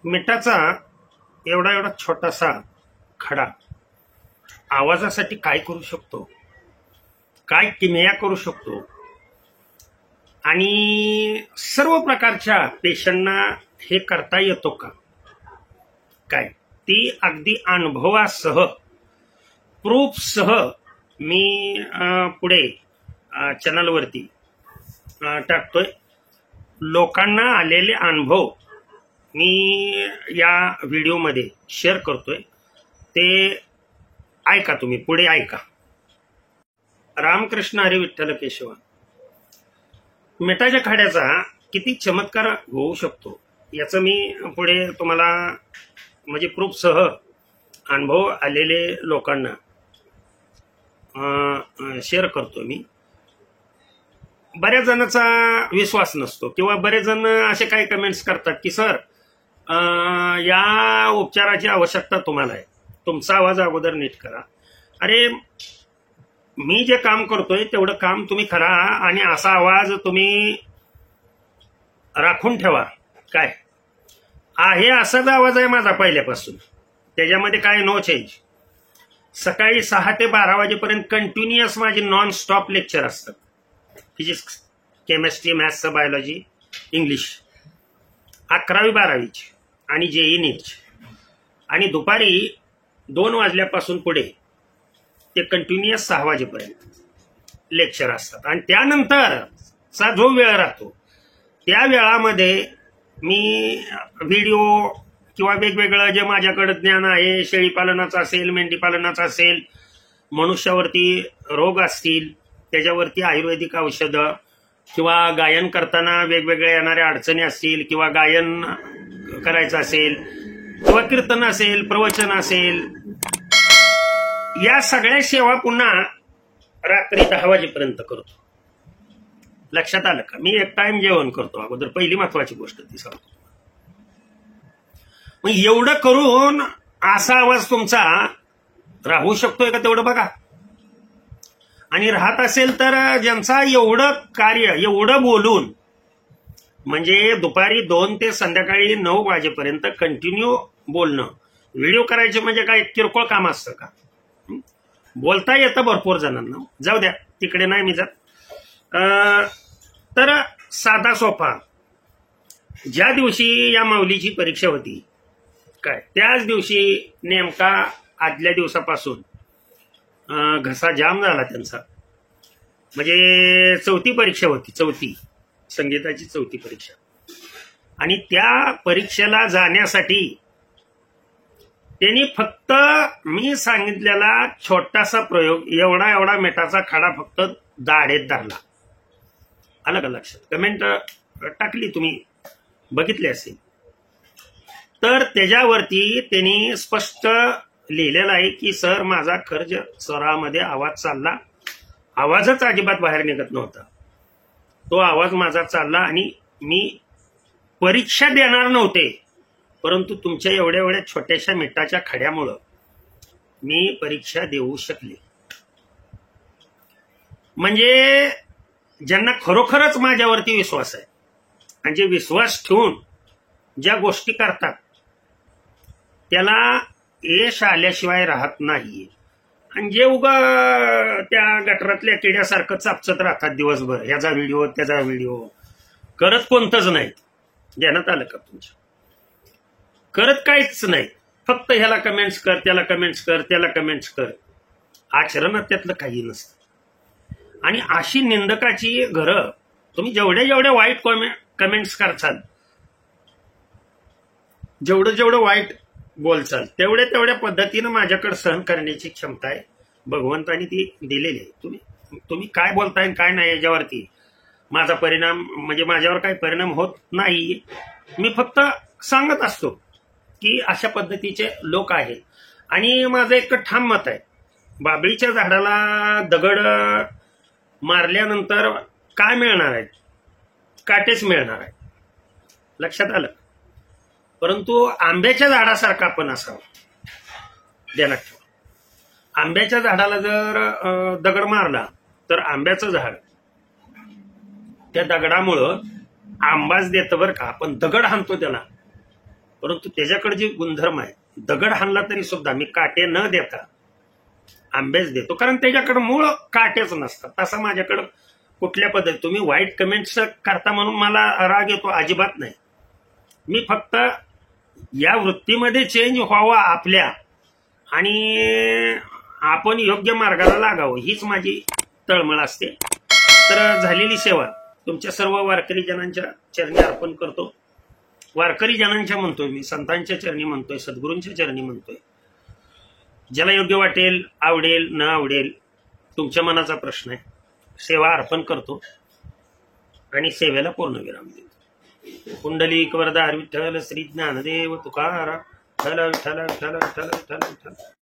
मिठाचा एवढा एवढा छोटासा खडा आवाजासाठी काय करू शकतो, काय किमया करू शकतो, आणि सर्व प्रकारच्या पेशंटना हे करता येतो का, काय ती अगदी अनुभवासह प्रूफसह मी पुढे चॅनलवरती टाकतोय. लोकांना आलेले अनुभव मी या व्हिडिओमध्ये शेअर करतोय, ते ऐका, तुम्ही पुढे ऐका. रामकृष्ण हरी विठ्ठल केशव. मिठाच्या खड्याचा किती चमत्कार होऊ शकतो याचं मी पुढे तुम्हाला म्हणजे प्रूफसह अनुभव आलेले लोकांना शेअर करतो मी. बऱ्याच जणांचा विश्वास नसतो किंवा बरेच जण असे काही कमेंट्स करतात की सर या उपचाराची आवश्यकता तुम्हाला आहे, तुमचा आवाज अगोदर नीट करा. अरे मी जे काम करतोय तेवढं काम तुम्ही करा आणि असा आवाज तुम्ही राखून ठेवा. काय आहे असाच आवाज आहे माझा पहिल्यापासून, त्याच्यामध्ये काय नो चेंज. सकाळी 6 ते 12 वाजेपर्यंत कंटिन्युअस माझे नॉन स्टॉप लेक्चर असतात. Physics, chemistry, maths, biology, English, 11वी 12वीची आणि जेई नीटची. आणि दुपारी 2 वाजल्यापासून पुढे ते कंटिन्युअस 6 वाजेपर्यंत लेक्चर असतात. आणि त्यानंतरचा जो वेळ राहतो त्या वेळामध्ये मी व्हिडिओ किंवा वेगवेगळं जे माझ्याकडे ज्ञान आहे, शेळीपालनाचं असेल, मेंढीपालनाचं असेल, मनुष्यावरती रोग असतील त्याच्यावरती आयुर्वेदिक औषधं, किंवा गायन करताना वेगवेगळ्या येणाऱ्या अडचणी असतील, किंवा गायन करायचं असेल, किंवा कीर्तन असेल, प्रवचन असेल, या सगळ्या सेवा पुन्हा रात्री 10 वाजेपर्यंत करतो. लक्षात आलं का? मी एक टाइम जेवण करतो अगोदर, पहिली महत्वाची गोष्ट ती सांगतो. मग एवढं करून असा आवाज तुमचा राहू शकतोय का तेवढं बघा. आणि राहत असेल तर ज्यांचा एवढं कार्य, एवढं बोलून, म्हणजे दुपारी 2 ते संध्याकाळी 9 वाजेपर्यंत कंटिन्यू बोलणं, व्हिडिओ करायचे म्हणजे काय किरकोळ काम असतं का? बोलता येतं भरपूर जणांना, जाऊ द्या तिकडे नाही मी जात. तर साधा सोपा, ज्या दिवशी या माऊलीची परीक्षा होती काय त्याच दिवशी नेमका आदल्या दिवसापासून घसा जाम झाला त्यांचा. म्हणजे 4थी परीक्षा होती, 4थी संगीताची 4थी परीक्षा. आणि त्या परीक्षेला जाण्यासाठी त्यांनी फक्त मी सांगितलेला छोटासा प्रयोग, एवढा एवढा मिठाचा खडा फक्त दाढेत धरला. आलं का लक्षात? कमेंट टाकली, तुम्ही बघितली असेल. तर त्याच्यावरती त्यांनी स्पष्ट लिहिलेलं आहे की सर माझा खर्च स्वरामध्ये आवाज चालला, आवाजच अजिबात बाहेर निघत नव्हता, तो आवाज माझा चालला आणि मी परीक्षा देणार नव्हते, परंतु तुमच्या एवढ्या एवढ्या छोट्याशा मिठाच्या खड्यामुळं मी परीक्षा देऊ शकले. म्हणजे ज्यांना खरोखरच माझ्यावरती विश्वास आहे आणि जे विश्वास ठेवून ज्या गोष्टी करतात त्याला यश आल्याशिवाय राहत नाही. आणि जे उगा त्या गटरातल्या किड्यासारखं चापचत राहतात दिवसभर, ह्याचा व्हिडिओ त्याचा व्हिडिओ करत कोणतंच नाही. ध्यानात आलं का तुमच्या? करत काहीच नाही, फक्त ह्याला कमेंट्स कर, त्याला कमेंट्स कर, त्याला कमेंट्स कर. आचरणात त्यातलं काही नसतं. आणि अशी निंदकाची घरं तुम्ही जेवढ्या जेवढ्या वाईट कमेंट्स करचाल, जेवढं जेवढं वाईट बोलचाल, तेवढ्या तेवढ्या पद्धतीनं माझ्याकडे सहन करण्याची क्षमता आहे, भगवंतानी ती दिलेली आहे. तुम्ही काय बोलताय काय नाही याच्यावरती माझा परिणाम, म्हणजे माझ्यावर काही परिणाम होत नाही. मी फक्त सांगत असतो की अशा पद्धतीचे लोक आहेत. आणि माझं एक ठाम मत आहे, बाबळीच्या झाडाला दगड मारल्यानंतर काय मिळणार आहे? काटेच मिळणार आहे. लक्षात आलं? परंतु आंब्याच्या झाडासारखा आपण असावं, ध्यानात ठेवा. आंब्याच्या झाडाला जर दगड मारला तर आंब्याचं झाड त्या दगडामुळं आंबाच देतं बरं का. आपण दगड हाणतो त्याला परंतु त्याच्याकडे जे गुणधर्म आहे, दगड हाणला तरी सुद्धा मी काटे न देता आंबेच देतो, कारण त्याच्याकडे मूळ काटेच नसतात. तसं माझ्याकडं कुठल्या पद्धती, तुम्ही वाईट कमेंट्स करता म्हणून मला राग येतो अजिबात नाही. मी फक्त या वृत्तीमध्ये चेंज व्हावा आपल्या, आणि आपण योग्य मार्गाला लागावं, हीच माझी तळमळ असते. तर झालेली सेवा तुमच्या सर्व वारकरी जनांच्या चरणी अर्पण करतो. वारकरी जनांच्या म्हणतोय मी, संतांच्या चरणी म्हणतोय, सद्गुरूंच्या चरणी म्हणतोय. ज्याला योग्य वाटेल, आवडेल न आवडेल, तुमच्या मनाचा प्रश्न आहे. सेवा अर्पण करतो आणि सेवेला पूर्णविराम देतो. पुंडलिक वरदा विठ्ठल श्री ज्ञानदेव तुकाराम. विठ्ठल विठ्ठल विठ्ठल विठ्ठल विठ्ठल विठ्ठल.